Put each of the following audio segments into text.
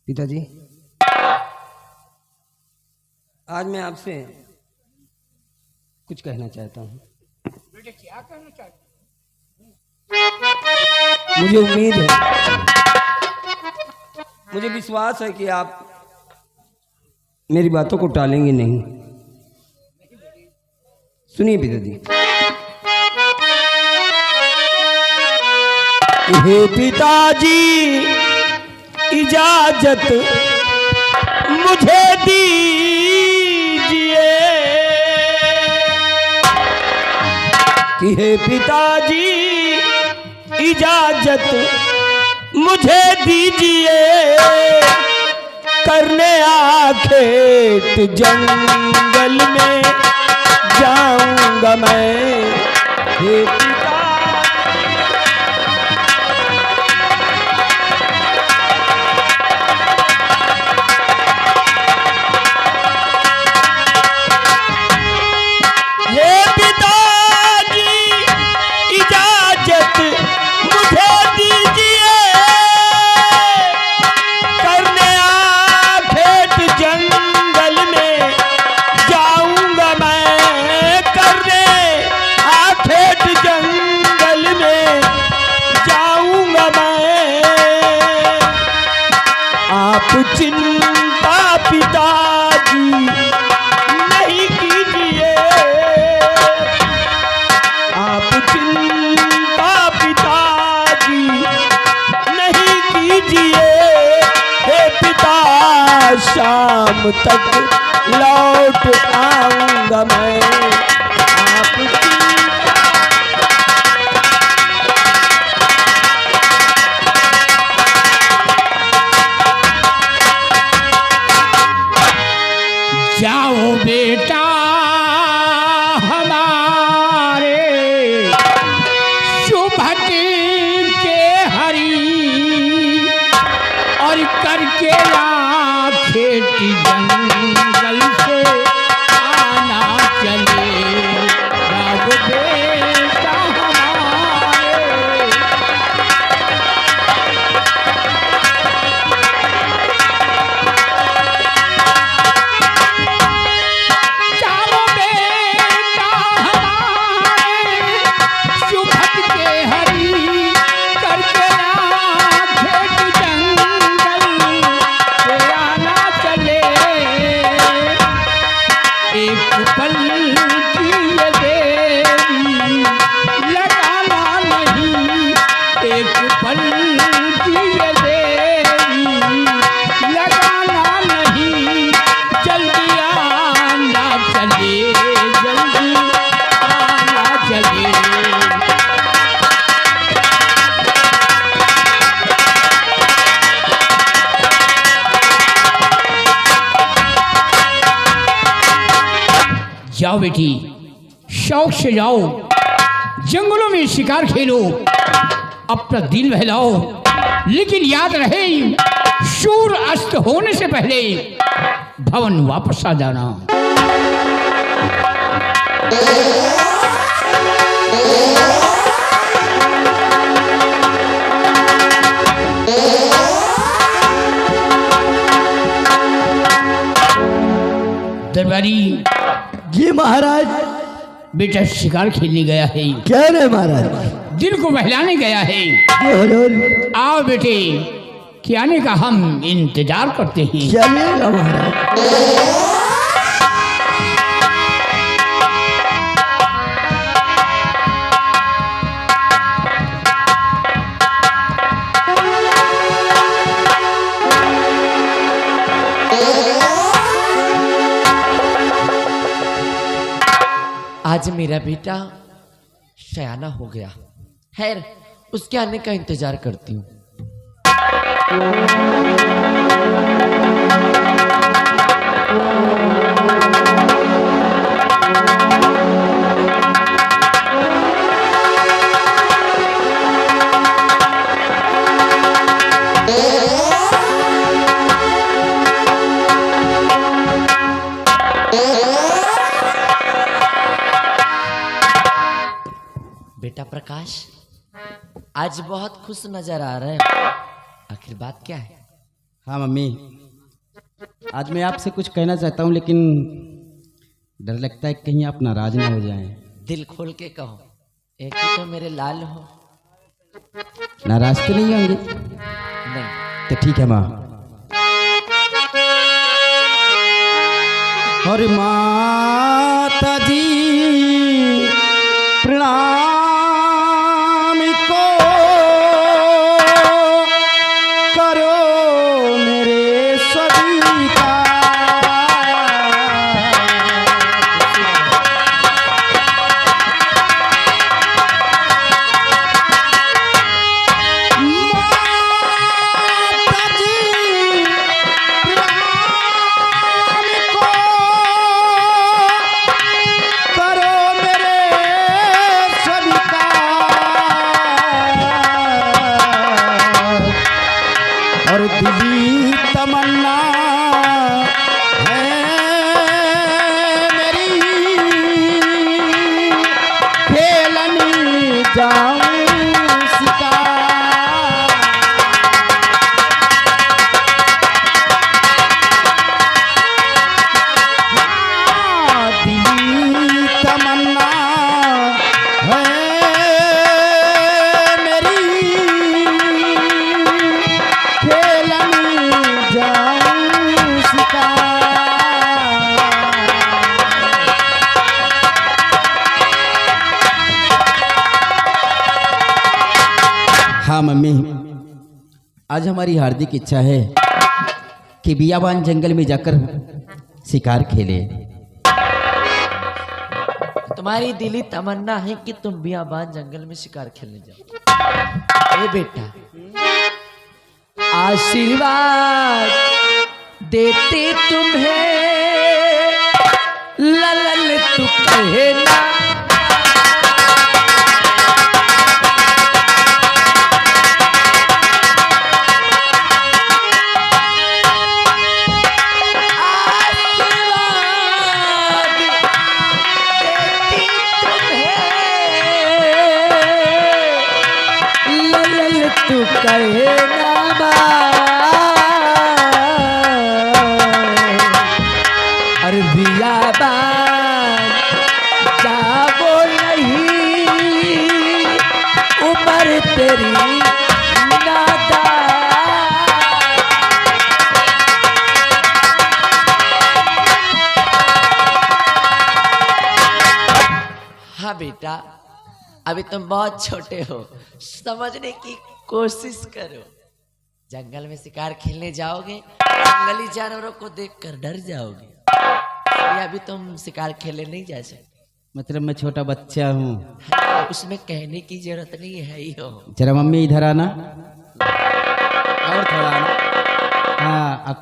पिताजी, आज मैं आपसे कुछ कहना चाहता हूँ। बेटे क्या कहना चाहते? मुझे उम्मीद है, मुझे विश्वास है कि आप मेरी बातों को टालेंगे नहीं। सुनिए पिताजी। हे पिताजी, इजाजत मुझे दीजिए कि हे पिताजी, इजाजत मुझे दीजिए, करने आखेट जंगल में जाऊंगा मैं। हे पिता, हे पिताजी, इजाजत मुझे दीजिए, करने आखेट जंगल में जाऊंगा मैं। करने आखेट जंगल में जाऊंगा मैं। आप चिंता पिताजी नहीं कीजिए, आप चिंता पिताजी नहीं कीजिए। हे पिता, शाम तक लौट आऊंगा मैं। आप जाओ बेटा हमारे सुभट के हरी, और करके आखेट जंगल से आना चले। जाओ बेटा हमारे, जाओ बेटा हमारे सुभट के हरी, करके आखेट जंगल से आना चले। एक पल की ये देरी लगाना नहीं, एक पल की ये देरी लगाना नहीं। जल्दी आना चले, जल्दी आना चले। जाओ बेटी, शौक से जाओ, जंगलों में शिकार खेलो, अपना दिल बहलाओ। लेकिन याद रहे, सूर्य अस्त होने से पहले भवन वापस आ जाना। दरबारी, जी महाराज। बेटा शिकार खेलने गया है, क्या रे महाराज? दिल को बहलाने गया है। जी हुजूर। आओ बेटे, कि आने का हम इंतजार करते हैं। चलिएगा महाराज। आज मेरा बेटा शयाना हो गया। खैर, उसके आने का इंतजार करती हूँ। बेटा प्रकाश, आज बहुत खुश नजर आ रहे हैं। आखिर बात क्या है? हाँ मम्मी, आज मैं आपसे कुछ कहना चाहता हूँ, लेकिन डर लगता है कहीं आप नाराज ना हो जाएं। दिल खोल के कहो, एक ही तो मेरे लाल हो। नाराज तो नहीं होंगे? नहीं। तो ठीक है माँ। और माता जी प्रणाम को करो मेरे सभी का। माता जी प्रणाम को करो मेरे सभी का। और दिली तमन्ना है मेरी, खेलने जाऊं शिकार। दिली तमन्ना है मेरी, खेलने जाऊं शिकार। हाँ मम्मी, आज हमारी हार्दिक इच्छा है कि बियाबान जंगल में जाकर शिकार खेले। तुम्हारी दिली तमन्ना है कि तुम बियाबान जंगल में शिकार खेलने जाओ। ए बेटा, आशीर्वाद देते तुम्हें ललन तू कहना। तू कहे ना अरे बियाबान जाओ नहीं, उम्र तेरी नादान। हाँ बेटा, अभी तुम बहुत छोटे हो, समझने की कोशिश करो। जंगल में शिकार खेलने जाओगे, जंगली जानवरों को देखकर डर जाओगे। इसलिए अभी तुम शिकार खेलने नहीं जा सकते। मतलब मैं छोटा बच्चा हूँ? हाँ, उसमें कहने की जरूरत नहीं है ही हो। जरा मम्मी इधर आना, और थोड़ा आना। हाँ, अब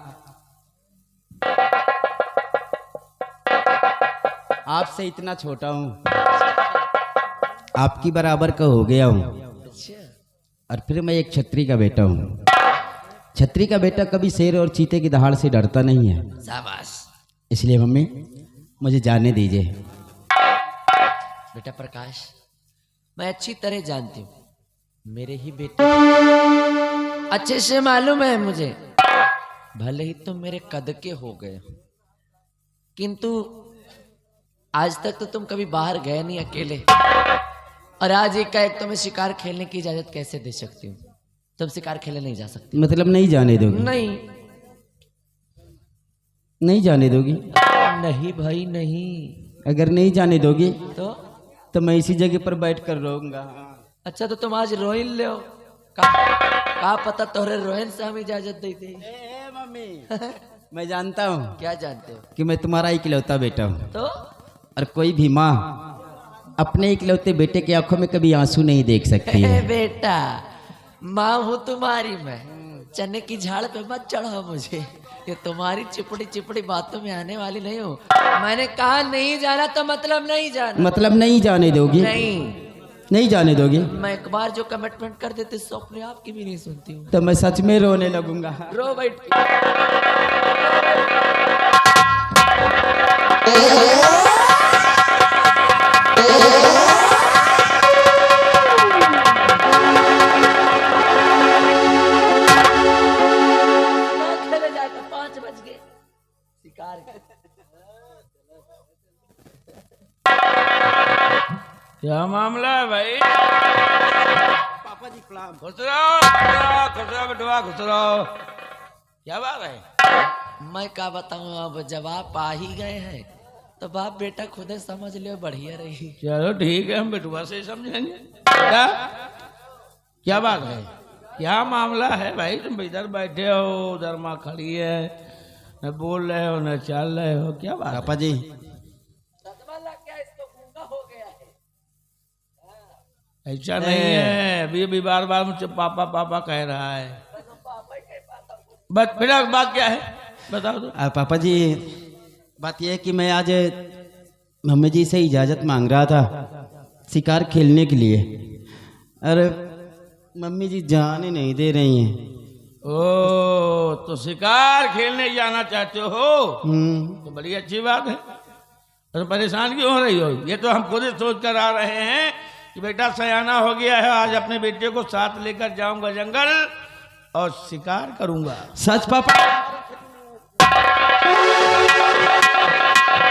आपसे इतना छोटा हूँ, आपकी बराबर का हो गया हूँ। अच्छा, और फिर मैं एक छतरी का बेटा हूँ। छतरी का बेटा कभी शेर और चीते की दहाड़ से डरता नहीं है। शाबाश। इसलिए मम्मी मुझे जाने दीजिए। बेटा प्रकाश, मैं अच्छी तरह जानती हूँ, मेरे ही बेटे अच्छे से मालूम है मुझे। भले ही तुम मेरे कद के हो गए हो, किंतु आज तक तो तुम कभी बाहर गए नहीं अकेले, और आज एक तुम्हें शिकार खेलने की इजाजत कैसे दे सकती हूँ? तुम शिकार खेलने नहीं जा सकती। मतलब नहीं जाने दोगी? नहीं, नहीं जाने दोगी? नहीं भाई नहीं। अगर नहीं जाने दोगी तो मैं इसी जगह पर बैठ कर रोऊंगा। अच्छा, तो तुम आज रोहिन ले हो का पता तोहरे रोहिन से हम इजाजत दे दे। मम्मी मैं जानता हूँ। क्या जानते हो? कि मैं तुम्हारा इकलौता बेटा हूँ, तो और कोई भी माँ अपने इकलौते बेटे की आंखों में कभी आंसू नहीं देख सकती है। बेटा, माँ हूँ तुम्हारी मैं, चने की झाड़ पे मत चढ़ाओ मुझे। ये तुम्हारी चिपड़ी चिपड़ी बातों में आने वाली नहीं हूँ। मैंने कहा नहीं जाना तो मतलब नहीं जाना। मतलब नहीं जाने दोगी? नहीं, नहीं जाने दोगी? मैं एक बार जो कमिटमेंट कर देती सो अपने आप की भी नहीं सुनती हूँ। तो मैं सच में रोने लगूंगा। रो बैठ के। क्या मामला है भाई? पापा जी प्रणाम। खुश रहो बेटवा, खुश रहो। क्या बात है? मैं क्या बताऊं, अब जब आप आ ही गए हैं तो बाप बेटा खुद ही समझ लियो, बढ़िया रही। चलो ठीक है, हम बेटवा से समझेंगे। बेटा क्या बात है, क्या मामला है भाई? तुम इधर बैठे हो, उधर माँ खड़ी है, न बोल रहे हो न चल रहे हो, क्या बात है? पापा जी ऐसा नहीं है, अभी बार बार मुझसे पापा पापा कह रहा है। बस बेटा बात क्या है बताओ तो। पापा जी बात यह है कि मैं आज मम्मी जी से इजाज़त मांग रहा था शिकार खेलने के लिए, अरे मम्मी जी जाने नहीं दे रही हैं। ओ तो शिकार खेलने जाना चाहते हो? तो बड़ी अच्छी बात है। तो परेशान क्यों हो रही हो? ये तो हम खुद ही सोच कर आ रहे हैं कि बेटा सयाना हो गया है, आज अपने बेटे को साथ लेकर जाऊंगा जंगल और शिकार करूंगा। सच पापा?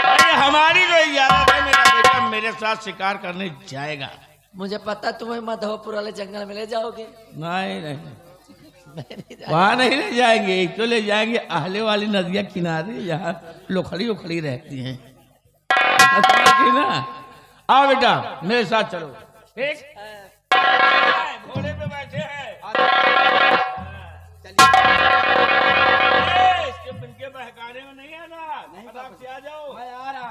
अरे हमारी तो इजाजत है, मेरा बेटा मेरे साथ शिकार करने जाएगा। मुझे पता तुम्हें मधोपुर वाले जंगल में ले जाओगे। नहीं नहीं, मैं नहीं जा- वहां नहीं ले जाएंगे, एक तो ले जाएंगे आहले वाली नदिया किनारे, जहाँ लोखड़ी उखड़ी रहती हैं ना। आओ बेटा मेरे साथ चलो। ठीक, घोड़े पे बैठे हैं, इसके बिनके बहकाने में नहीं आना, फटाक से आ जाओ। मैं आ रहा।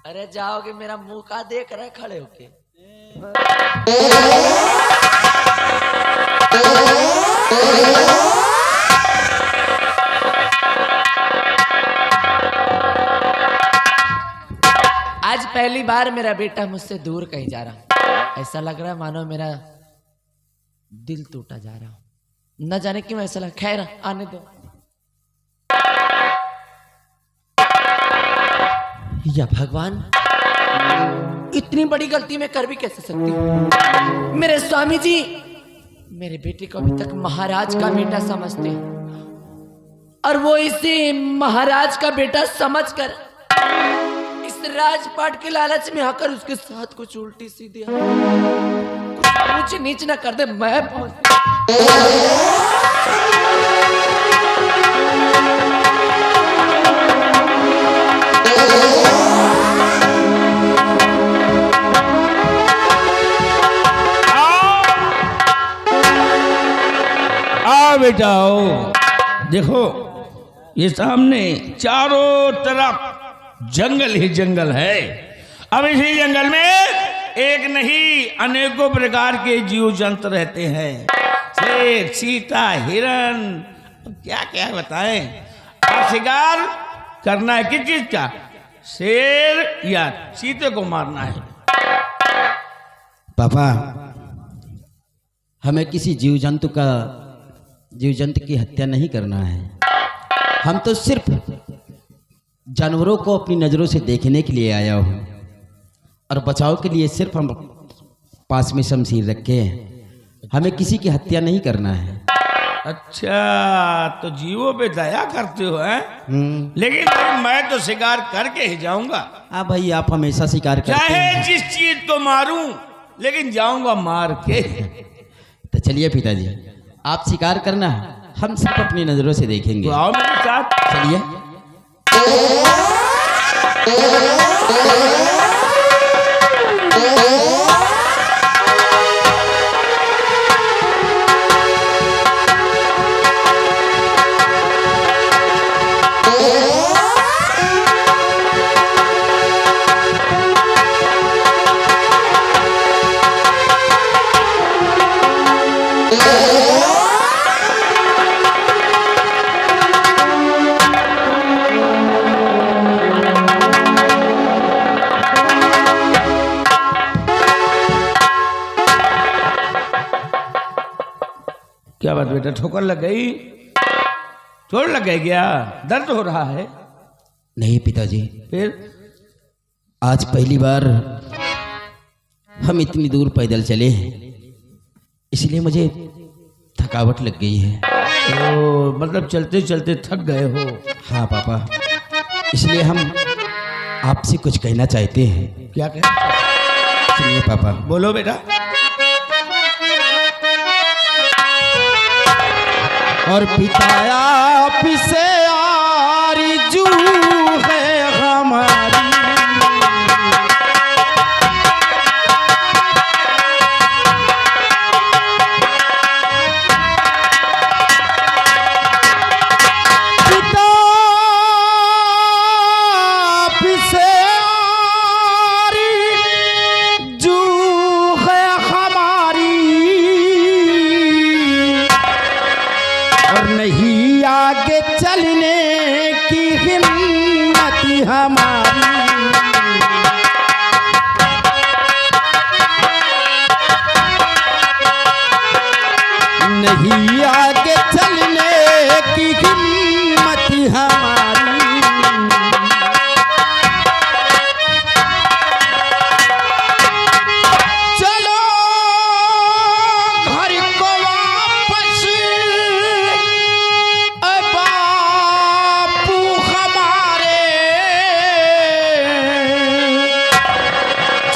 अरे जाओगे, मेरा मुंह का देख रहे खड़े होके। आज पहली बार मेरा बेटा मुझसे दूर कहीं जा रहा, ऐसा लग रहा है मानो मेरा दिल टूटा जा रहा हो। न जाने क्यों ऐसा लग, खैर आने दो। या भगवान, इतनी बड़ी गलती मैं कर भी कैसे सकती हूँ? मेरे स्वामी जी मेरे बेटे को अभी तक महाराज का बेटा समझते हैं, और वो इसे महाराज का बेटा समझकर इस राजपाट के लालच में आकर उसके साथ कुछ उल्टी सीधी कुछ ऊंच नीच न कर दे। मैं आओ बेटा आओ। देखो ये सामने चारों तरफ जंगल ही जंगल है। अब इसी जंगल में एक नहीं अनेकों प्रकार के जीव जंतु रहते हैं, शेर, चीता, हिरन, क्या क्या बताएं। अब शिकार करना है किस चीज का? शेर या चीते को मारना है। पापा हमें किसी जीव जंतु की हत्या नहीं करना है, हम तो सिर्फ जानवरों को अपनी नज़रों से देखने के लिए आया हूँ, और बचाव के लिए सिर्फ हम पास में शमशीर रखे हैं, हमें किसी की हत्या नहीं करना है। अच्छा तो जीवों पे दया करते हो हैं? लेकिन भाई मैं तो शिकार करके ही जाऊंगा। हाँ भाई आप हमेशा शिकार करते चाहे हैं। जिस चीज को मारूं लेकिन जाऊंगा मार के। तो चलिए पिताजी आप शिकार करना, हम सिर्फ अपनी नज़रों से देखेंगे। तो आओ मेरे साथ। चलिए। क्या बात बेटा, ठोकर लग गई? चोट लग गई क्या? दर्द हो रहा है? नहीं पिताजी, फिर आज पहली बार हम इतनी दूर पैदल चले हैं, इसलिए मुझे थकावट लग गई है। तो मतलब चलते चलते थक गए हो? हाँ पापा, इसलिए हम आपसे कुछ कहना चाहते हैं। क्या कहना? सुनिए पापा। बोलो बेटा। और पिताया पिसे आरज़ू है हमारी, पिता पिसे आरज़ू है हमारी, और नहीं आगे चलने की हिम्मत हमारी। नहीं आगे चलने की हिम्मत हमारी। चलो घर को वापस बापू हमारे,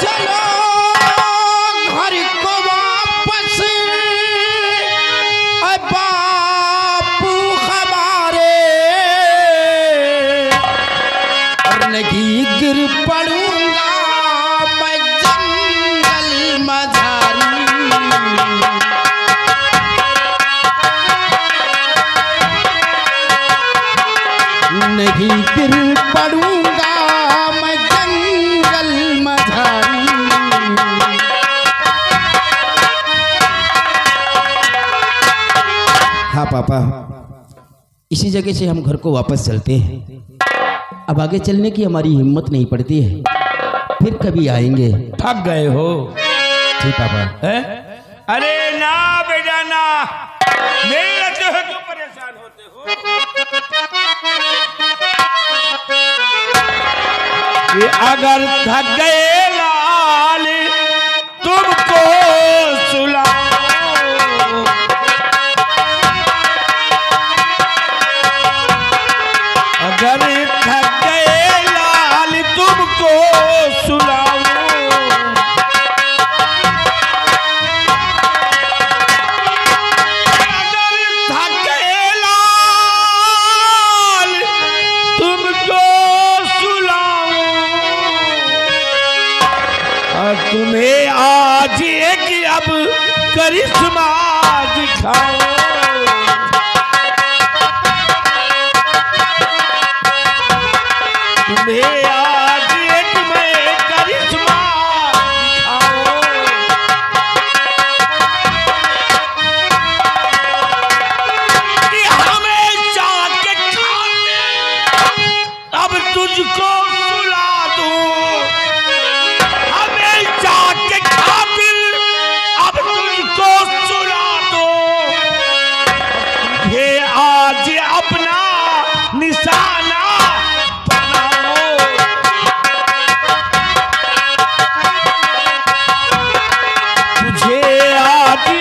चलो घर को वापस बापू हमारे, और नहीं गिर पड़ूंगा मैं जंगल मझारी। नहीं गिर पड़ूंगा मैं जंगल मझारी। हाँ पापा, इसी जगह से हम घर को वापस चलते हैं। अब आगे चलने की हमारी हिम्मत नहीं पड़ती है, फिर कभी आएंगे। थक गए हो? ठीक पापा। है? अरे ना बेटा ना, नहीं रहते हो क्यों परेशान होते हो? ये अगर थक गए लाल तुमको सुलाओ, अगर थक गए लाल तुमको सुलाओ, अगर थक गए लाल तुमको सुलाओ, और तुम्हें आज एक अब करिश्मा दिखाओ। तुम्हें आज एक मैं करिश्मा दिखाओ। कि हमेशा के खाते अब तुझको सुला दूं, हमेशा के खातिर अब तुझको सुला दूं। तुझे आज अपना निशाना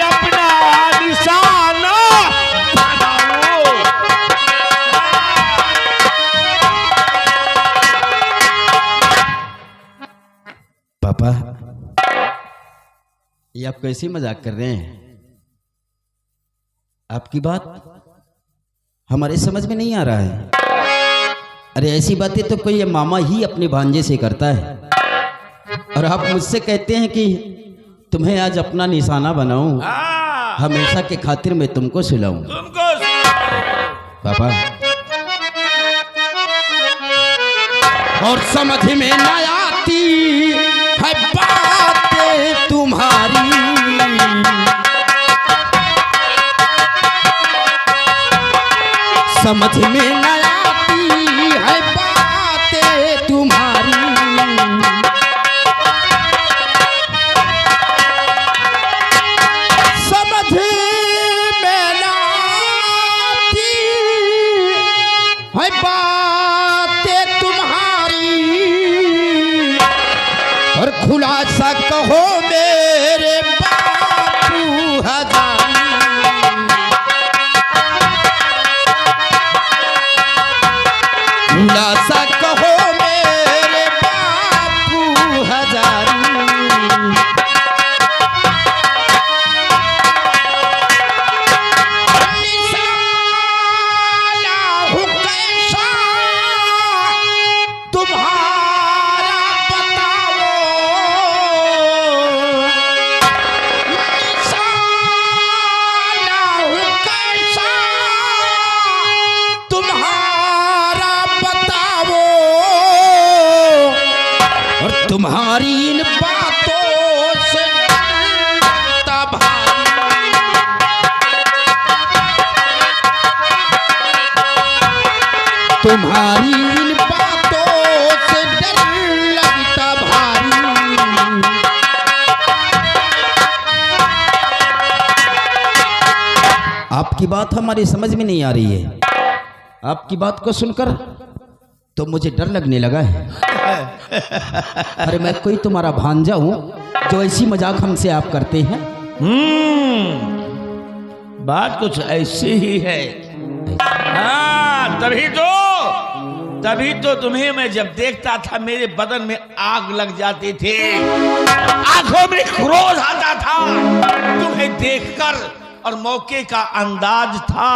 अपना निशाना बनाओ। पापा, ये आप कैसे मजाक कर रहे हैं? आपकी बात हमारे समझ में नहीं आ रहा है। अरे ऐसी बातें तो कोई मामा ही अपने भांजे से करता है, और आप मुझसे कहते हैं कि तुम्हें आज अपना निशाना बनाऊं, हमेशा के खातिर मैं तुमको सुलाऊं। तुमको पापा, और समझ में न आती है बातें तुम्हारी, समझ में न आती है बातें तुम्हारी। समझ में न आती है बातें तुम्हारी, और खुलासा कहो मेरे बापू हजारी। तुम्हारी इन बातों से डरता भारी, तुम्हारी इन बातों से डर लगता भारी। आपकी बात हमारी समझ में नहीं आ रही है। आपकी बात को सुनकर तो मुझे डर लगने लगा है। अरे मैं कोई तुम्हारा भांजा हूं जो ऐसी मजाक हमसे आप करते हैं? बात कुछ ऐसी ही है। हाँ, तभी तो तुम्हें मैं जब देखता था मेरे बदन में आग लग जाती थी, आंखों में क्रोध आता था तुम्हें देखकर, और मौके का अंदाज था।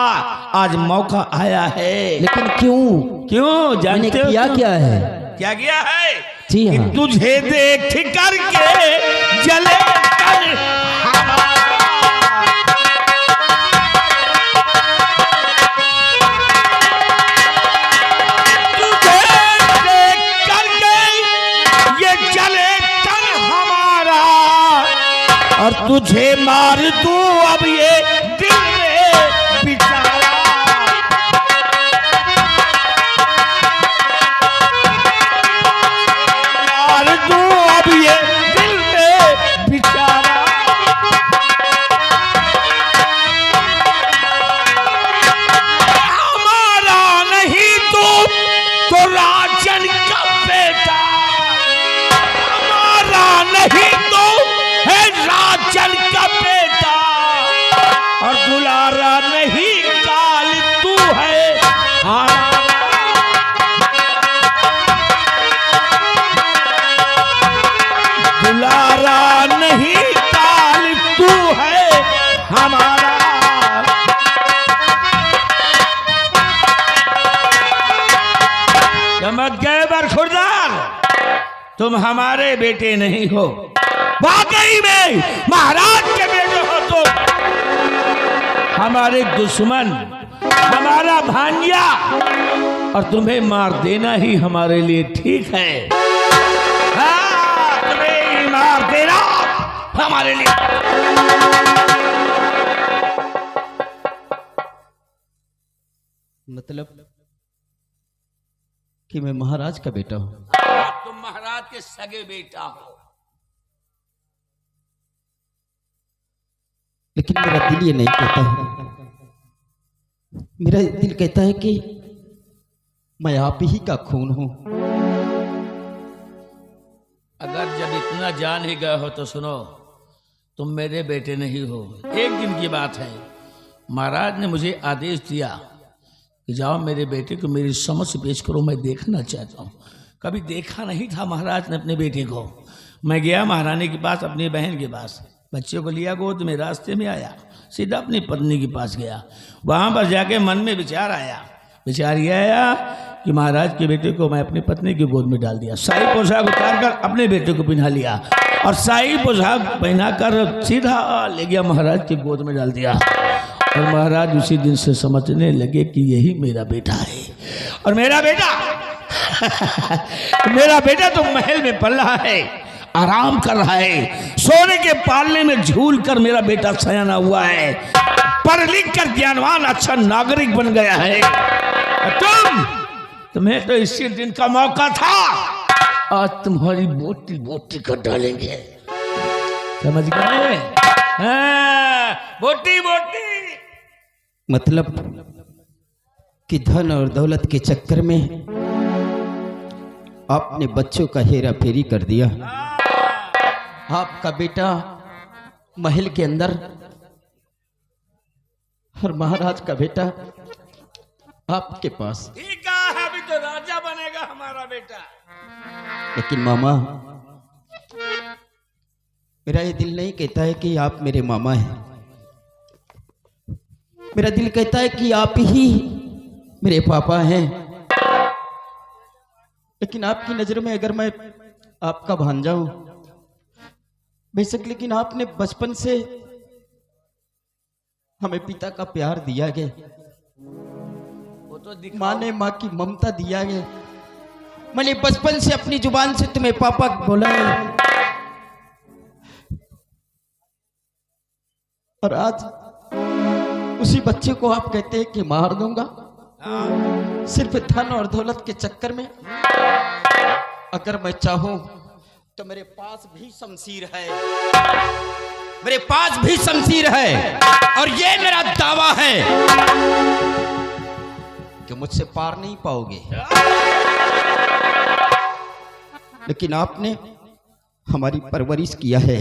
आज मौका आया है। लेकिन क्यों जानते मैंने हो किया तुम? क्या है? क्या किया है? जी हाँ। कि तुझे देख करके जले कर हमारा, तुझे देख करके ये जले कर हमारा, और तुझे मार दूं अब ये दिल में बिचारा। मार दूं अब ये दिल में बिचारा। हमारा नहीं तो राजन का बेटा, हमारा नहीं तो है राजन का बेटा, और दुलारा नहीं काल तू है हमारा। दुलारा नहीं काल तू है हमारा। चमक गए बरखुरदार, तुम हमारे बेटे नहीं हो, वाकई में महाराज के बेटे हो। तो हमारे दुश्मन, हमारा भांजा, और तुम्हें मार देना ही हमारे लिए ठीक है। हाँ, तुम्हें ही मार देना हमारे लिए। मतलब कि मैं महाराज का बेटा हूं? तुम महाराज के सगे बेटा हो। लेकिन मेरा दिल ये नहीं कहता है। मेरा दिल कहता है कि मैं आप ही का खून हूं। अगर जब इतना जान ही गए हो तो सुनो, तुम मेरे बेटे नहीं हो। एक दिन की बात है, महाराज ने मुझे आदेश दिया कि जाओ मेरे बेटे को मेरी समझ से पेश करो, मैं देखना चाहता हूँ। कभी देखा नहीं था महाराज ने अपने बेटे को। मैं गया महारानी के पास, अपनी बहन के पास, बच्चे को लिया गोद में, रास्ते में आया, सीधा अपनी पत्नी के पास गया। वहाँ पर जाके मन में विचार आया, विचार ये आया कि महाराज के बेटे को मैं अपनी पत्नी की गोद में डाल दिया। शाही पोशाक उतार कर अपने बेटे को पहना लिया, और शाही पोशाक पहना कर सीधा ले गया महाराज की गोद में डाल दिया। और महाराज उसी दिन से समझने लगे कि यही मेरा बेटा है। और मेरा बेटा मेरा बेटा तो महल में पल रहा है, आराम कर रहा है, सोने के पालने में झूल कर मेरा बेटा सयाना हुआ है, पढ़ लिख कर ज्ञानवान अच्छा नागरिक बन गया है। तुम्हें तो इसी दिन का मौका था, आज तुम्हारी बोटी बोटी कर डालेंगे, समझ गए? बोटी बोटी। मतलब कि धन और दौलत के चक्कर में आपने बच्चों का हेरा फेरी कर दिया। आपका बेटा महल के अंदर और महाराज का बेटा आपके पास। ठीक है, अभी तो राजा बनेगा हमारा बेटा। लेकिन मामा, मेरा ये दिल नहीं कहता है कि आप मेरे मामा हैं। मेरा दिल कहता है कि आप ही मेरे पापा हैं। लेकिन आपकी नजर में अगर मैं आपका भांजा हूं बेशक, लेकिन आपने बचपन से हमें पिता का प्यार दिया गया, वो तो माँ ने माँ की ममता दिया गया, मैंने बचपन से अपनी जुबान से तुम्हें पापा बोला है, और आज उसी बच्चे को आप कहते हैं कि मार दूंगा सिर्फ धन और दौलत के चक्कर में। अगर मैं चाहूं तो मेरे पास भी शमशीर है, मेरे पास भी शमशीर है, और ये मेरा दावा है कि मुझसे पार नहीं पाओगे। लेकिन आपने हमारी परवरिश किया है,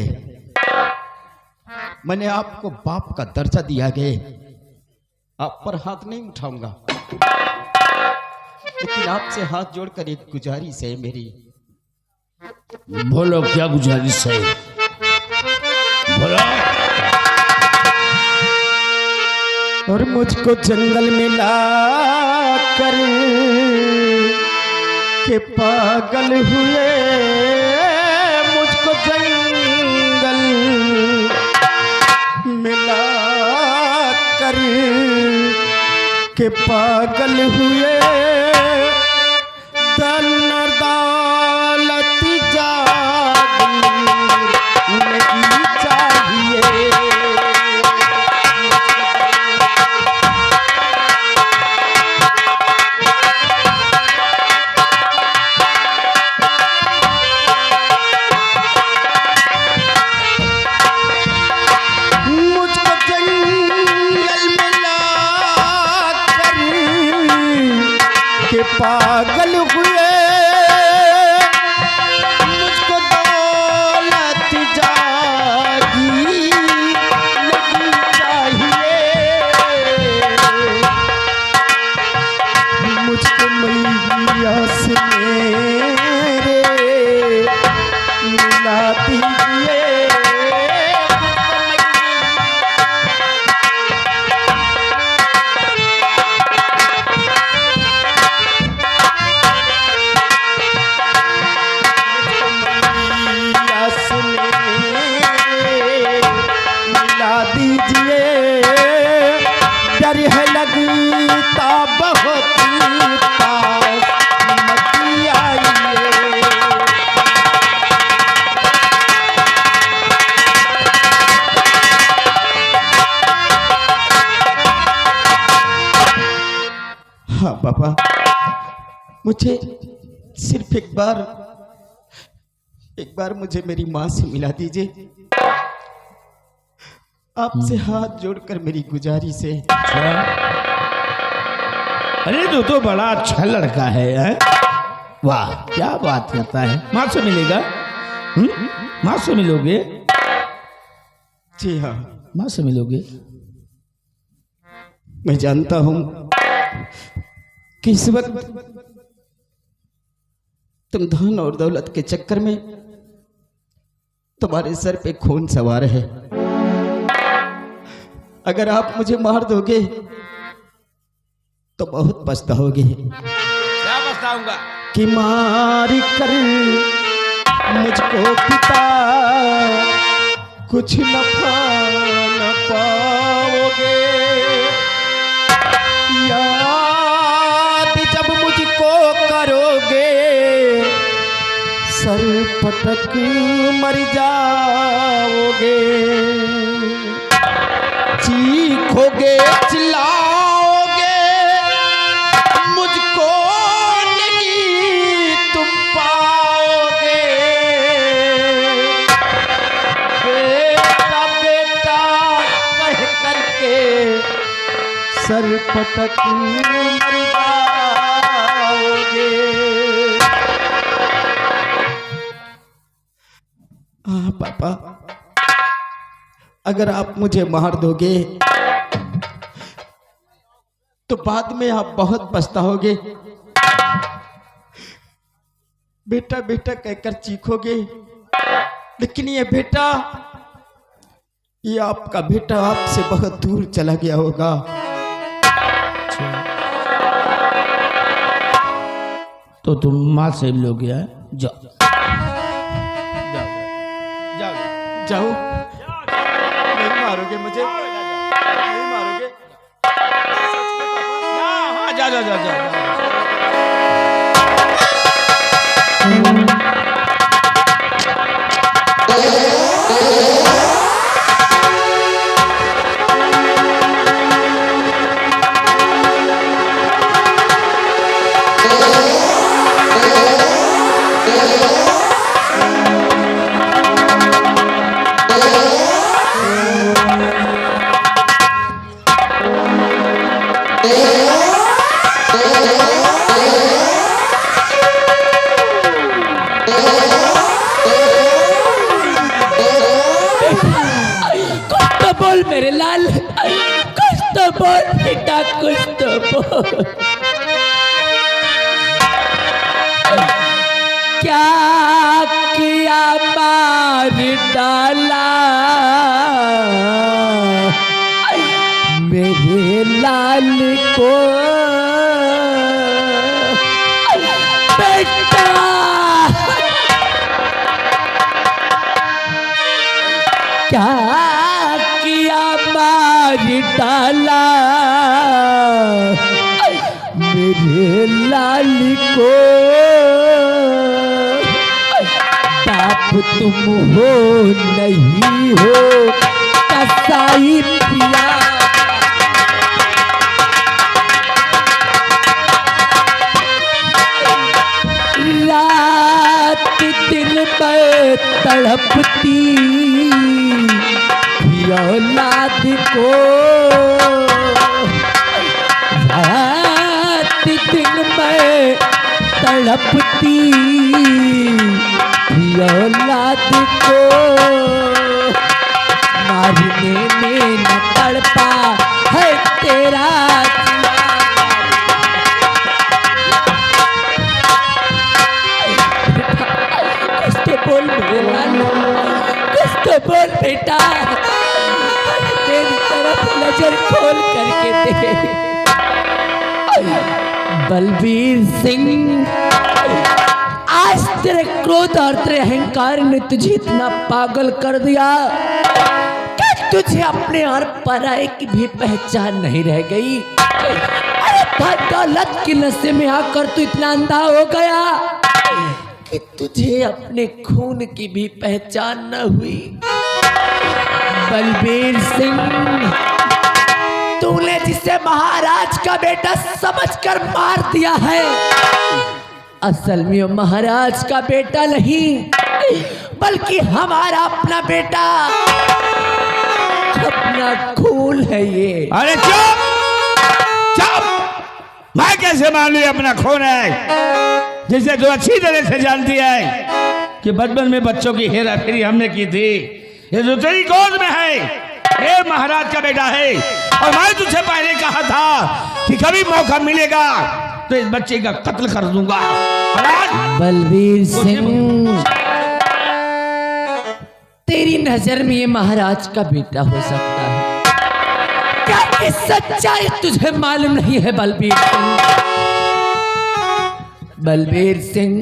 मैंने आपको बाप का दर्जा दिया गया, आप पर हाथ नहीं उठाऊंगा। लेकिन आपसे हाथ जोड़कर एक गुजारिश है मेरी। बोलो क्या गुजारिश है, बोलो। और मुझको जंगल में ला कर के पागल हुए, मुझको जंगल में ला कर के पागल हुए, धन और दौलत जागीर नहीं चाहिए। पागल हुए, मुझको दौलत जागी नहीं चाहिए, मुझको मैया से मेरे मिला दीजिए। डर है लगता बहुत पास मत आइए। हाँ पापा, मुझे सिर्फ एक बार मुझे मेरी माँ से मिला दीजिए। आपसे हाथ जोड़कर मेरी गुजारिश है। अरे तो बड़ा अच्छा लड़का है? वाह, क्या बात करता है। माँ से मिलेगा? माँ से मिलोगे? जी हाँ, माँ से मिलोगे। मैं जानता हूं कि इस वक्त तुम धन और दौलत के चक्कर में तुम्हारे सर पे खून सवार है। अगर आप मुझे मार दोगे तो बहुत पछताओगे। क्या पछताऊंगा? कि मार कर मुझको पिता कुछ नफा न पाओगे। याद जब मुझको करोगे सर पटक मर जाओगे। चीखोगे चिल्लाओगे मुझको नहीं तुम पाओगे। बेटा बेटा कह करके सर पटक मर जाओगे। हाँ पापा, अगर आप मुझे मार दोगे तो बाद में आप बहुत पछताओगे। बेटा बेटा कहकर चीखोगे, लेकिन ये बेटा, ये आपका बेटा आपसे बहुत दूर चला गया होगा। तो तुम माँ से मिलोगे? जाओ जाओ जाओ, नहीं मारोगे मुझे? नहीं मारोगे? हाँ, जा जा जा जा। कुछ तो बोल मेरे लाल, कुछ तो बोल बेटा, कुछ तो बोल। क्या किया मार डाला मेरे लाल को बेटा, क्या किया मार डाला मेरे लाल को, बाप तुम हो नहीं हो कसाई पिया, रात दिन में तड़पती औलाद को, रात दिन में तड़पती औलाद को, मारने में न तड़पा है तेरा कुछ तो बोल मेरे लाल, कुछ तो बोल बेटा, तेरी तरफ नजर खोल करके दे। बलबीर सिंह, आज तेरे क्रोध और तेरे अहंकार ने तुझे इतना पागल कर दिया कि तुझे अपने और पराये की भी पहचान नहीं रह गई। अरे धन दौलत के नशे में आकर तू इतना अंधा हो गया कि तुझे अपने खून की भी पहचान न हुई। बलबीर सिंह, तूने जिसे महाराज का बेटा समझकर मार दिया है, असल में वो महाराज का बेटा नहीं बल्कि हमारा अपना बेटा, अपना खून है ये। अरे चुप चुप, मैं कैसे मान लूं अपना खून है, जिसे तू अच्छी तरह से जानती है कि बचपन में बच्चों की हेरा फेरी हमने की थी। ये जो तेरी गोद में है ये महाराज का बेटा है, और मैं तुझसे पहले कहा था कि कभी मौका मिलेगा तो इस बच्चे का कत्ल कर दूंगा। बलबीर सिंह, तेरी नजर में ये महाराज का बेटा हो सकता है, क्या ये सच्चाई तुझे मालूम नहीं है? बलबीर सिंह, बलबीर सिंह,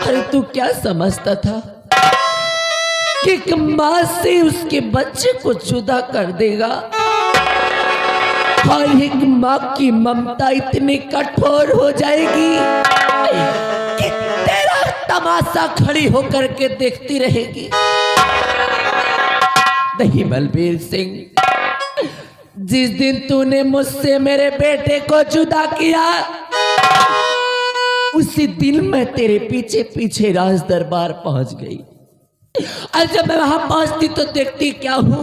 अरे तू क्या समझता था कि एक मां से उसके बच्चे को जुदा कर देगा? और एक मां की ममता इतनी कठोर हो जाएगी कि तेरा तमाशा खड़ी होकर के देखती रहेगी। नहीं बलबीर सिंह, जिस दिन तूने मुझसे मेरे बेटे को जुदा किया उसी दिन मैं तेरे पीछे पीछे राज दरबार पहुंच गई, और जब मैं वहां पहुंचती तो देखती क्या हूं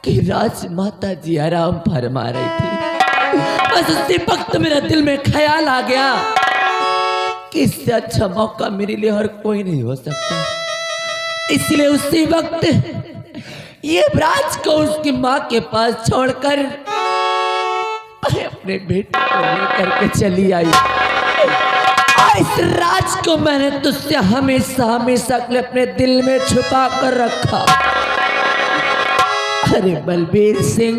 कि राजमाता जी आराम फरमा रही थी। बस उसी वक्त मेरे दिल में ख्याल आ गया कि इससे अच्छा मौका मेरे लिए और कोई नहीं हो सकता, इसलिए उसी वक्त ये राज को उसकी माँ के पास छोड़कर मैं अपने बेटे को लेकर के चली आई, और इस राज को मैंने तुझसे हमेशा हमेशा के लिए अपने दिल में छुपा कर रखा। अरे बलबीर सिंह,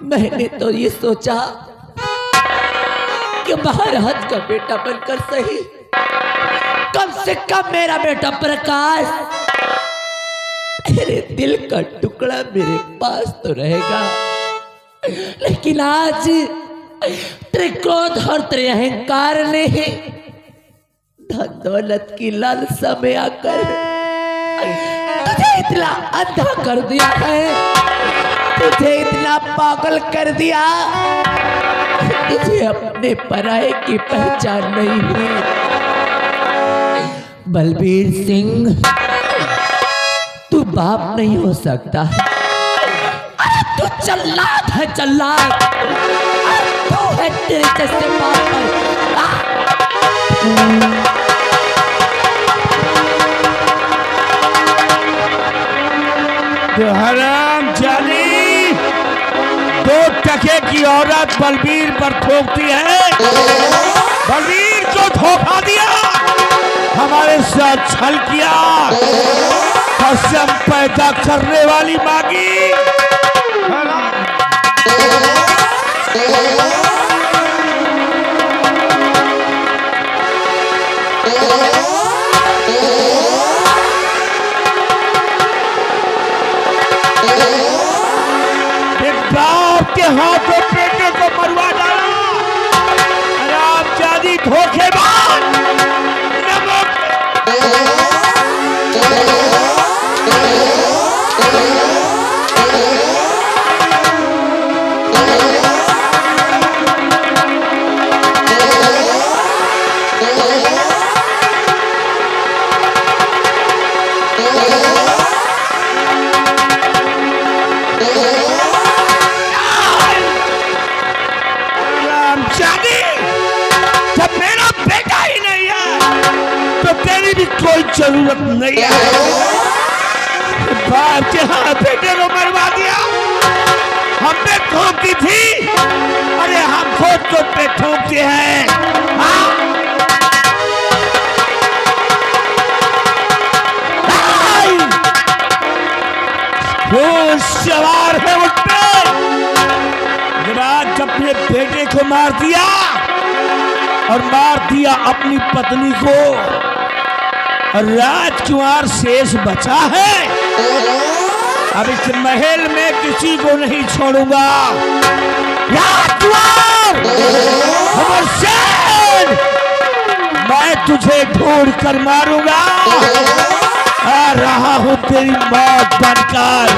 मैंने तो ये सोचा कि महाराज का बेटा बनकर सही कम से कम मेरा बेटा प्रकाश, मेरे दिल का टुकड़ा मेरे पास तो रहेगा, लेकिन आज तेरे क्रोध और तेरे अहंकार ने धन दौलत की लालसा में आकर तुझे इतना अंधा कर दिया है, तुझे इतना पागल कर दिया, तुझे अपने पराये की पहचान नहीं है। बलबीर सिंह, तू बाप नहीं हो सकता, अरे तू जल्लाद है, जल्लाद। तू है तेरे जैसे बाप तो हराम जानी 2 टके की औरत बलबीर पर थोपती है। बलबीर को धोखा दिया, हमारे साथ छल किया, कसम पैदा करने वाली मांगी। बाप के हाथों बेटे को मरवा डाला, हरामजादी धोखेबाज, नमक। जब मेरा बेटा ही नहीं है तो तेरी भी कोई जरूरत नहीं है। बाप के हाथ बेटे को मरवा दिया, हम पे ठोकी थी, अरे हम खुद को पे ठोकते हैं। सवार है उस पे, जब अपने बेटे को मार दिया और मार दिया अपनी पत्नी को, और राजकुमार शेष बचा है। अब इस महल में किसी को नहीं छोड़ूंगा। राजकुमार, अमरसेन, मैं तुझे ढूंढ कर मारूंगा। आ रहा हूं तेरी मौत बनकर,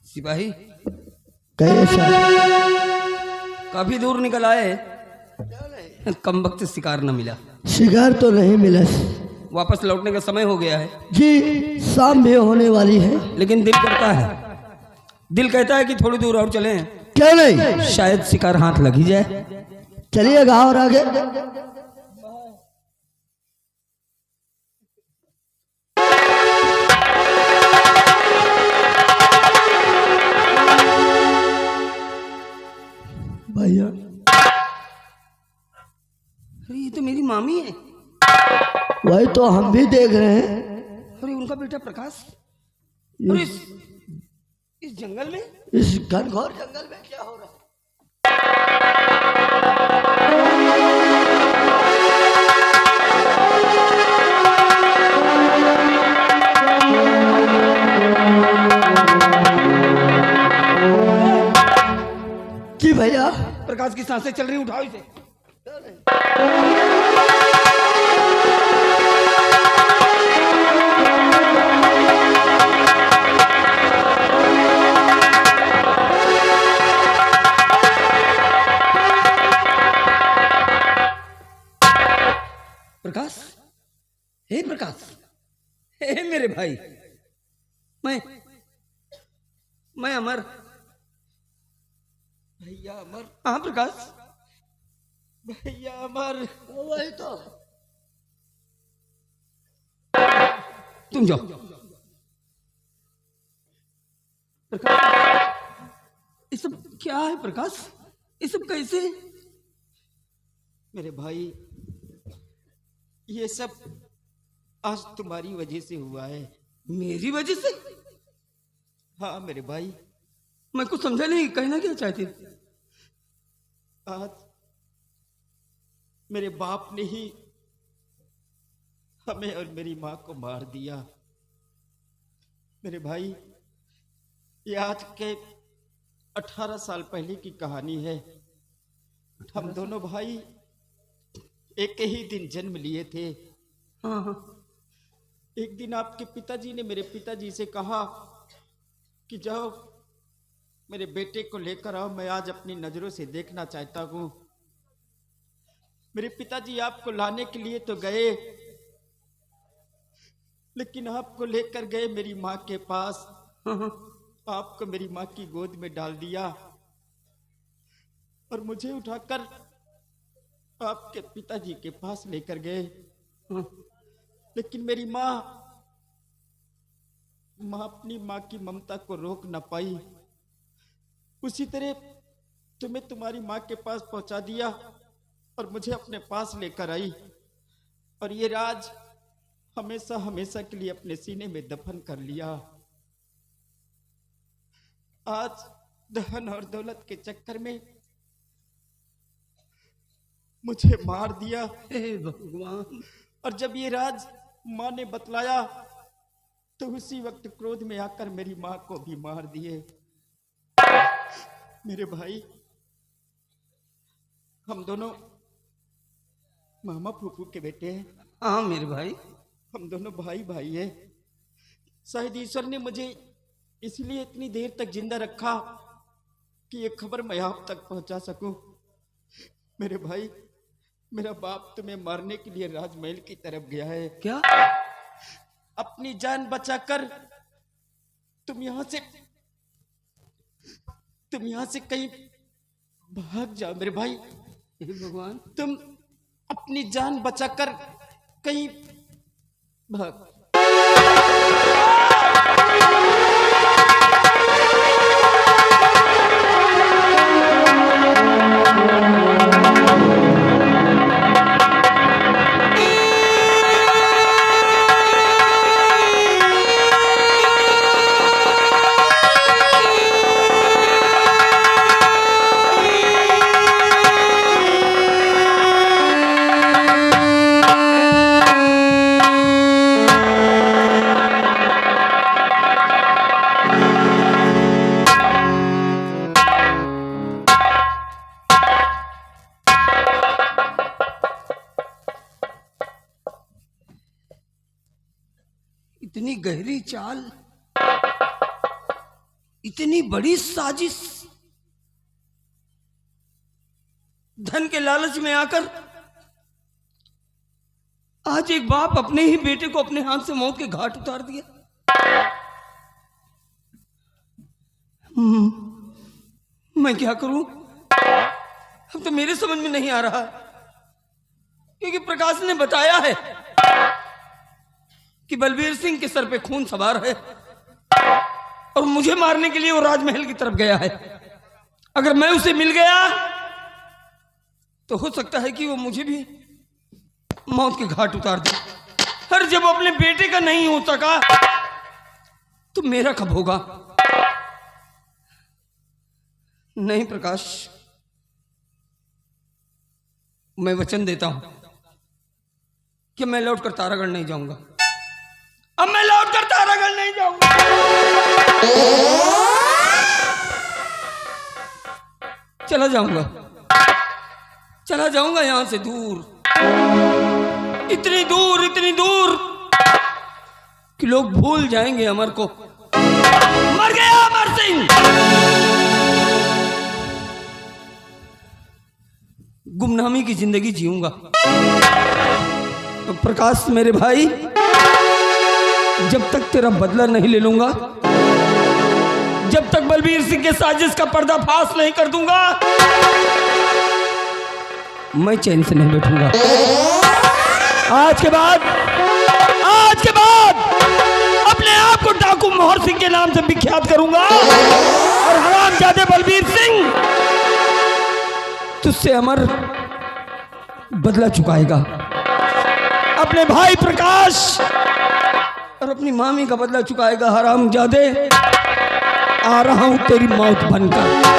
सिपाही कैसा? काफी दूर निकल आए, कम वक्त शिकार न मिला। शिकार तो नहीं मिला वापस लौटने का समय हो गया है जी, शाम भी होने वाली है। लेकिन दिल करता है, दिल कहता है कि थोड़ी दूर और चलें, क्यों नहीं? शायद शिकार हाथ लग ही जाए। चलिएगा और आगे। भैया, अरे ये तो मेरी मामी है। वही तो हम भी देख रहे हैं। अरे उनका बेटा प्रकाश। अरे इस जंगल में, इस घनघोर जंगल में क्या हो रहा है? जी भैया, प्रकाश की सांसें चल रही, उठाओ इसे। प्रकाश, हे प्रकाश, हे मेरे भाई, मैं अमर। भैया अमर, हाँ प्रकाश, भैया अमर, वही तो। तुम जाओ। प्रकाश, ये सब क्या है प्रकाश? ये सब कैसे? मेरे भाई, ये सब आज तुम्हारी वजह से हुआ है। मेरी वजह से? हाँ मेरे भाई, मैं कुछ समझा नहीं, कहना क्या चाहती? आज मेरे बाप ने ही हमें और मेरी माँ को मार दिया। मेरे भाई, ये आज के 18 साल पहले की कहानी है। हम दोनों भाई एक ही दिन जन्म लिए थे। हाँ हाँ। एक दिन आपके पिताजी ने मेरे पिताजी से कहा कि जाओ मेरे बेटे को लेकर आओ, मैं आज अपनी नजरों से देखना चाहता हूँ। मेरे पिताजी आपको लाने के लिए तो गए, लेकिन आपको लेकर गए मेरी माँ के पास। आपको मेरी माँ की गोद में डाल दिया और मुझे उठाकर आपके पिताजी के पास लेकर गए। लेकिन मेरी माँ अपनी माँ की ममता को रोक न पाई। उसी तरह तुम्हें तुम्हारी माँ के पास पहुंचा दिया और मुझे अपने पास लेकर आई, और ये राज हमेशा हमेशा के लिए अपने सीने में दफन कर लिया। आज धन और दौलत के चक्कर में मुझे मार दिया। हे भगवान। और जब ये राज माँ ने बतलाया तो उसी वक्त क्रोध में आकर मेरी माँ को भी मार दिए। मेरे भाई, हम दोनों मामा फूफू के बेटे हैं। हाँ मेरे भाई। हम दोनों भाई भाई हैं। शायद ईश्वर ने मुझे इसलिए इतनी देर तक जिंदा रखा कि ये खबर मैं आप तक पहुंचा सकूं। मेरे भाई, मेरा बाप तुम्हें मारने के लिए राजमहल की तरफ गया है। क्या? अपनी जान बचाकर तुम यहां से कहीं भाग जाओ मेरे भाई। हे भगवान। तुम अपनी जान बचाकर कहीं भाग। इतनी गहरी चाल, इतनी बड़ी साजिश, धन के लालच में आकर आज एक बाप अपने ही बेटे को अपने हाथ से मौत के घाट उतार दिया। मैं क्या करूं? अब तो मेरे समझ में नहीं आ रहा, क्योंकि प्रकाश ने बताया है कि बलबीर सिंह के सर पे खून सवार है और मुझे मारने के लिए वो राजमहल की तरफ गया है। अगर मैं उसे मिल गया तो हो सकता है कि वो मुझे भी मौत के घाट उतार दे। हर जब अपने बेटे का नहीं हो सका तो मेरा कब होगा? नहीं प्रकाश, मैं वचन देता हूं कि मैं लौटकर तारागढ़ नहीं जाऊंगा। अब मैं लौटकर तारागढ़ नहीं जाऊंगा। चला जाऊंगा यहां से दूर, इतनी दूर कि लोग भूल जाएंगे अमर को। मर गया अमर सिंह। गुमनामी की जिंदगी जीऊंगा। तो प्रकाश मेरे भाई, जब तक तेरा बदला नहीं ले लूंगा, जब तक बलबीर सिंह के साजिश का पर्दाफाश नहीं कर दूंगा, मैं चैन से नहीं बैठूंगा। आज के बाद अपने आप को डाकू मोहर सिंह के नाम से विख्यात करूंगा और हरामजादे बलबीर सिंह, तुझसे अमर बदला चुकाएगा। अपने भाई प्रकाश और अपनी मामी का बदला चुकाएगा हरामजादे। आ रहा हूं तेरी मौत बनकर।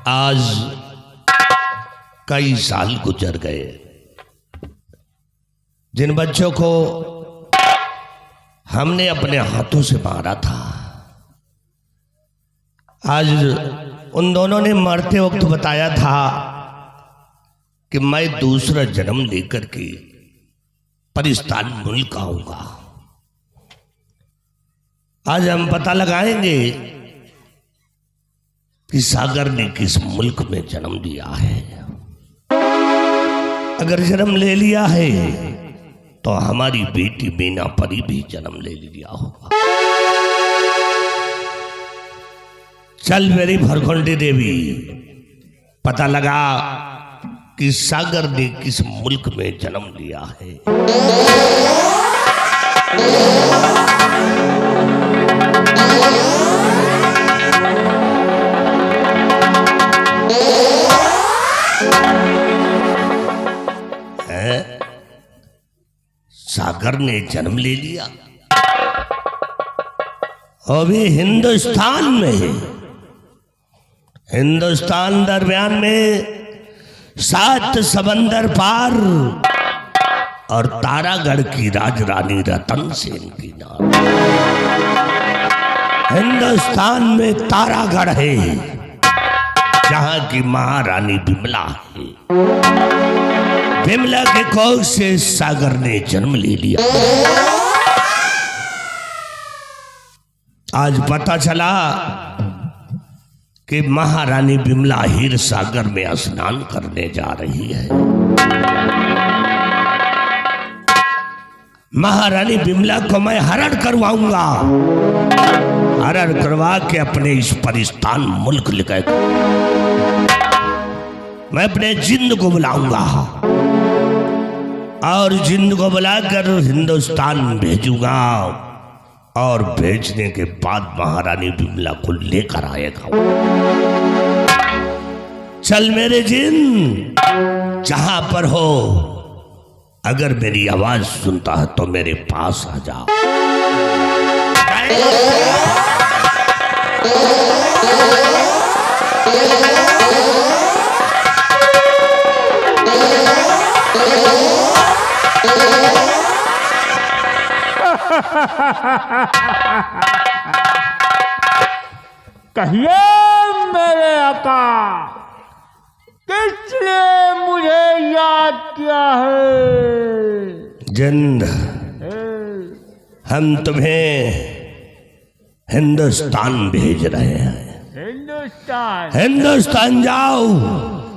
आज कई साल गुजर गए। जिन बच्चों को हमने अपने हाथों से मारा था, आज उन दोनों ने मरते वक्त बताया था कि मैं दूसरा जन्म लेकर के पाकिस्तान मुल्क आऊंगा। आज हम पता लगाएंगे कि सागर ने किस मुल्क में जन्म लिया है। अगर जन्म ले लिया है तो हमारी बेटी मीना परी भी जन्म ले लिया होगा। चल मेरी भरखंडी देवी, पता लगा कि सागर ने किस मुल्क में जन्म लिया है। सागर ने जन्म ले लिया, अभी हिंदुस्तान में है। हिंदुस्तान दरमियान में 7 समंदर पार और तारागढ़ की राजरानी रतन सेन की नाम। हिंदुस्तान में तारागढ़ है जहां की महारानी बिमला है। बिमला के कोख से सागर ने जन्म ले लिया। आज पता चला कि महारानी बिमला हीर सागर में स्नान करने जा रही है। महारानी बिमला को मैं हरण करवाऊंगा। हरण करवा के अपने इस पाकिस्तान मुल्क लेकर मैं अपने जिंद को बुलाऊंगा और जिंद को बुलाकर हिंदुस्तान भेजूंगा और भेजने के बाद महारानी बिमला को लेकर आएगा। चल मेरे जिंद, जहां पर हो, अगर मेरी आवाज सुनता है तो मेरे पास आ जा। कहिए मेरे आका, किसने मुझे याद किया है? जिंद, हम तुम्हें हिंदुस्तान भेज रहे हैं। हिंदुस्तान जाओ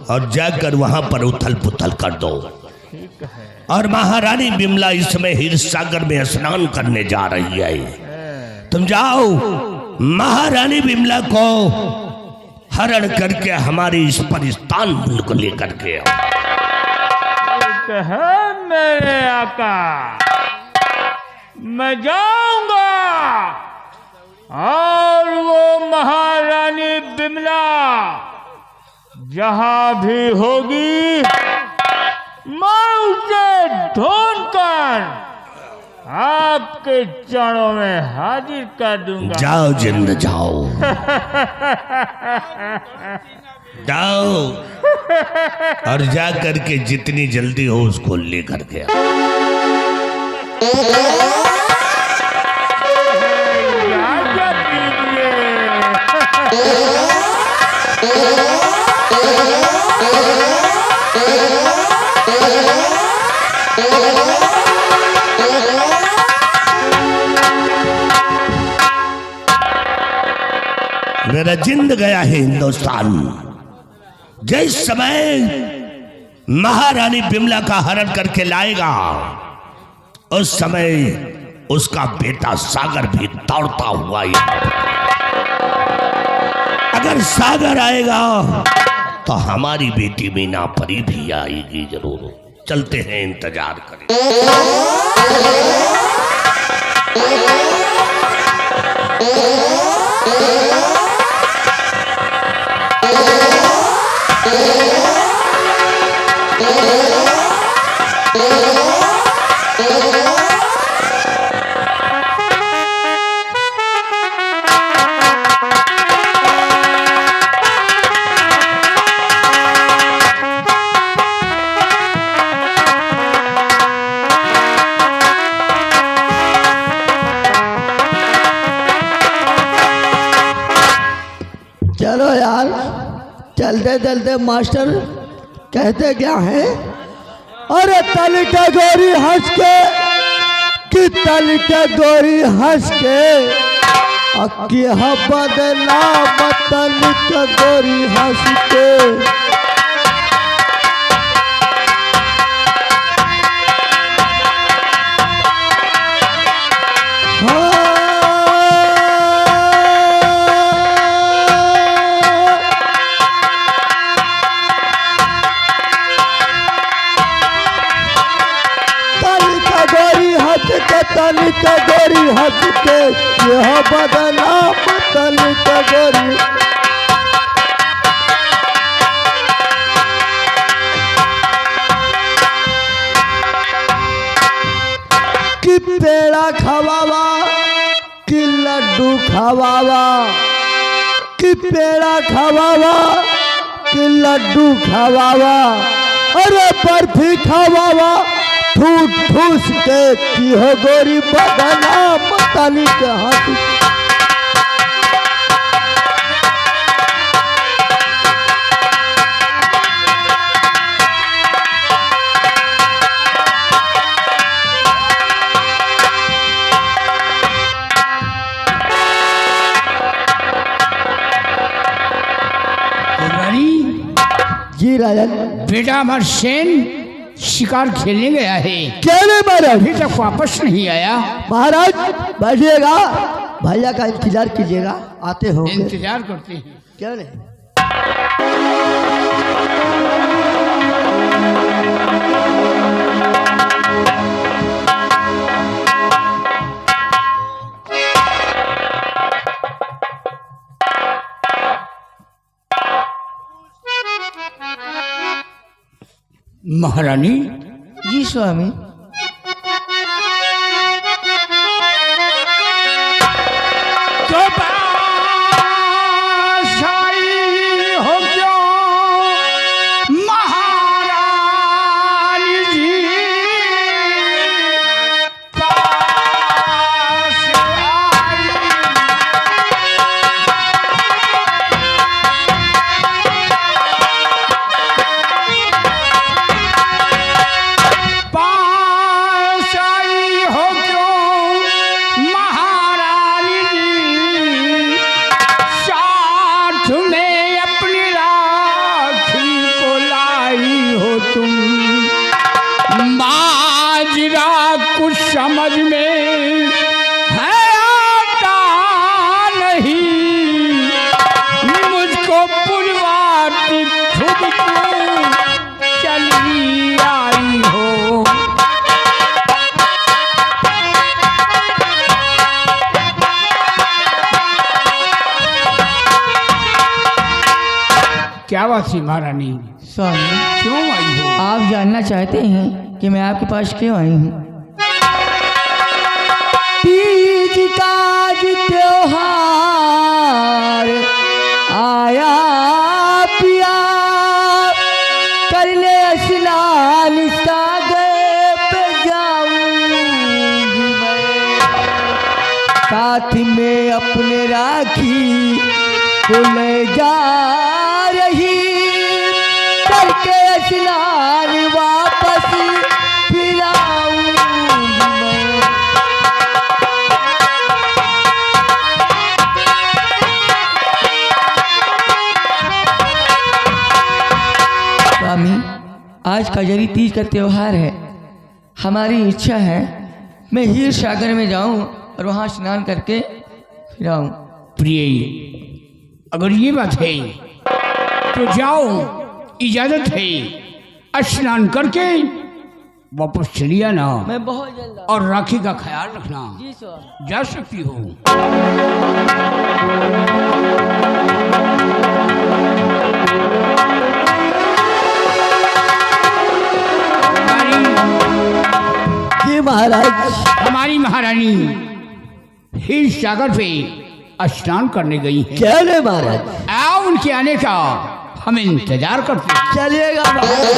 और जाकर वहां पर उथल पुथल कर दो। ठीक है। और महारानी बिमला इस समय हीर सागर में स्नान करने जा रही है। तुम जाओ, महारानी बिमला को हरण करके हमारे इस पाकिस्तान मुल्क को लेकर के आओ। ठीक है मेरे आका, मैं जाऊंगा और वो महारानी बिमला जहां भी होगी मैं उसे ढूंढकर आपके चरणों में हाजिर कर दूंगा। जाओ जिंद जाओ, जाओ और जा करके जितनी जल्दी हो उसको लेकर के आओ। इजाजत दीजिए। मेरा जिंद गया है हिंदुस्तान। जिस समय महारानी बिमला का हरण करके लाएगा उस समय उसका बेटा सागर भी दौड़ता हुआ यहाँ। अगर सागर आएगा तो हमारी बेटी मीना परी भी आएगी जरूर। चलते हैं, इंतजार करें। चलो यार, चलते चलते मास्टर कहते क्या है? अरे तल के गोरी हंस के कि तल के गोरी हंस के अक्की बदला तल के गोरी हंस के। तल के गोरी हंस के यह बदला तल के गोरी। कि पेड़ा खवावा कि लड्डू खवावा, कि पेड़ा खवावा कि लड्डू खवावा, अरे बर्फी खवावा ठूस ठूस के की हो गोरी बदला तली के हाथ। जी राजन। बेटा हमार सेन शिकार खेलने गया है, कहने महाराज अभी तक वापस नहीं आया। महाराज बैठिएगा, भैया का इंतजार कीजिएगा, आते हो। इंतजार करते हैं। क्या नहीं महारानी। जी स्वामी। तो बादशाही हो क्यों महारानी जी पास आई। पास आई हो क्यों महारानी जी, साथ में अपनी राखी को लाई हो तुम। माजरा कुछ समझ में है आता नहीं, मुझको पुलवाती खुद क्यों चली आई हो। क्या बात थी महारानी, स्वामी, क्यों आई हो? आप जानना चाहते हैं कि मैं आपके पास क्यों आई हूँ। तीज काज त्योहार आया पिया, कर ले स्नान सागर पे जाऊंगी मैं, साथ में अपने राखी को ले जा रही, करके स्नान वापस फिर आऊंगी मैं। स्वामी, आज कजरी तीज का त्योहार है। हमारी इच्छा है मैं हीर सागर में जाऊं और वहां स्नान करके फिर आऊं। प्रिय, अगर ये बात है तो जाओ, इजाजत है। स्नान करके वापस चली आना मैं बहुत जल्द और राखी का ख्याल रखना। जी स्वामी। जा सकती हो। जी महाराज। हमारी महारानी हीर सागर पे स्नान करने गई है। चले महाराज, आओ, उनके आने का हम इंतजार करते हैं। चलिएगा महाराज।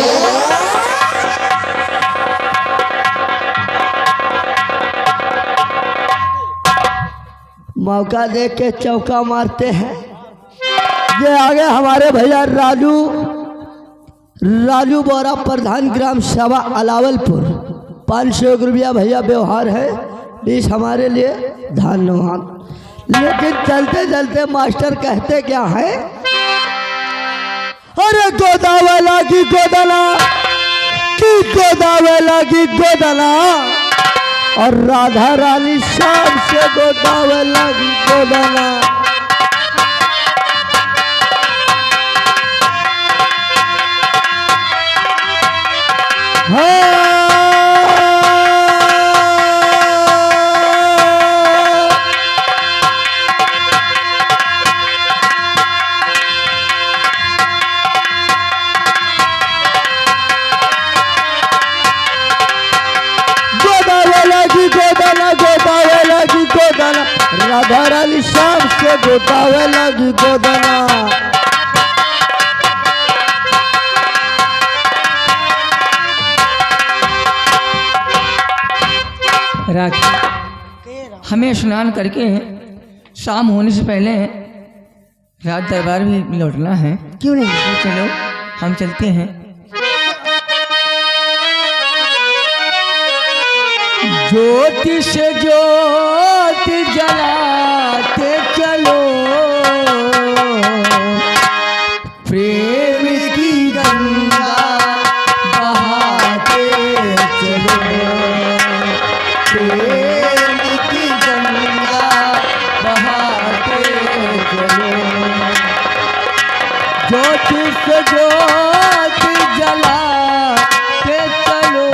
मौका देख के चौका मारते हैं। ये आगे हमारे भैया राजू बोरा, प्रधान ग्राम सभा अलावलपुर, 500 रुपया भैया व्यवहार है, प्लीज हमारे लिए धन्यवाद। लेकिन चलते चलते मास्टर कहते क्या है, अरे गोदावला की गोदना की गोदावला की गोदना, और राधा रानी शाम से गोदावला की गोदना। राधा रानी शाम से गोदावला की गोदना। राखी, हमें स्नान करके शाम होने से पहले रात दरबार भी लौटना है। क्यों नहीं? तो चलो हम चलते हैं। ज्योति से ज्योति जलाते चलो, प्रेम की गंगा बहाते चलो, प्रेम की गंगा बहाते चलो। ज्योति से ज्योति जलाते चलो,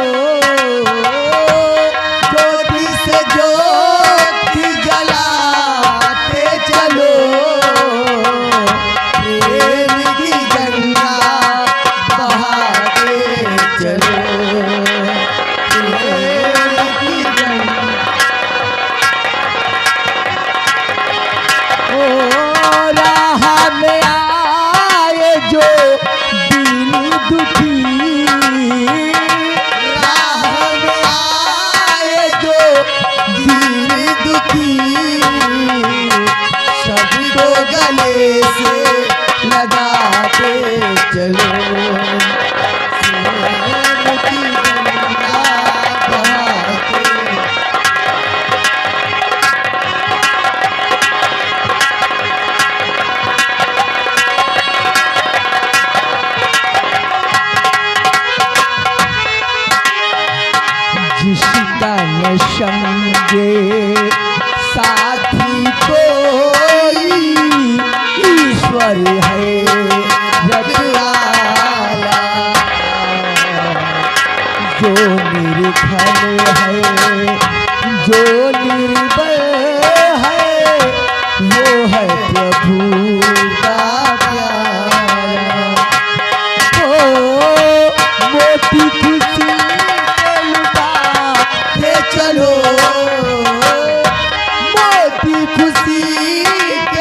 ज्योति से ज्योति जलाते चलो, प्रेम की गंगा बहाते चलो, प्रेम की गंगा। ओ राह में आए जो दीन दुखी, राह में आए जो दीन दुखी, सबको गले से लगाते चलो, प्रेम की गंगा बहाते। जिसका न समझे साथी कोई, ईश्वर है रखवाला, जो निर्धन है जो निर्बल है वो है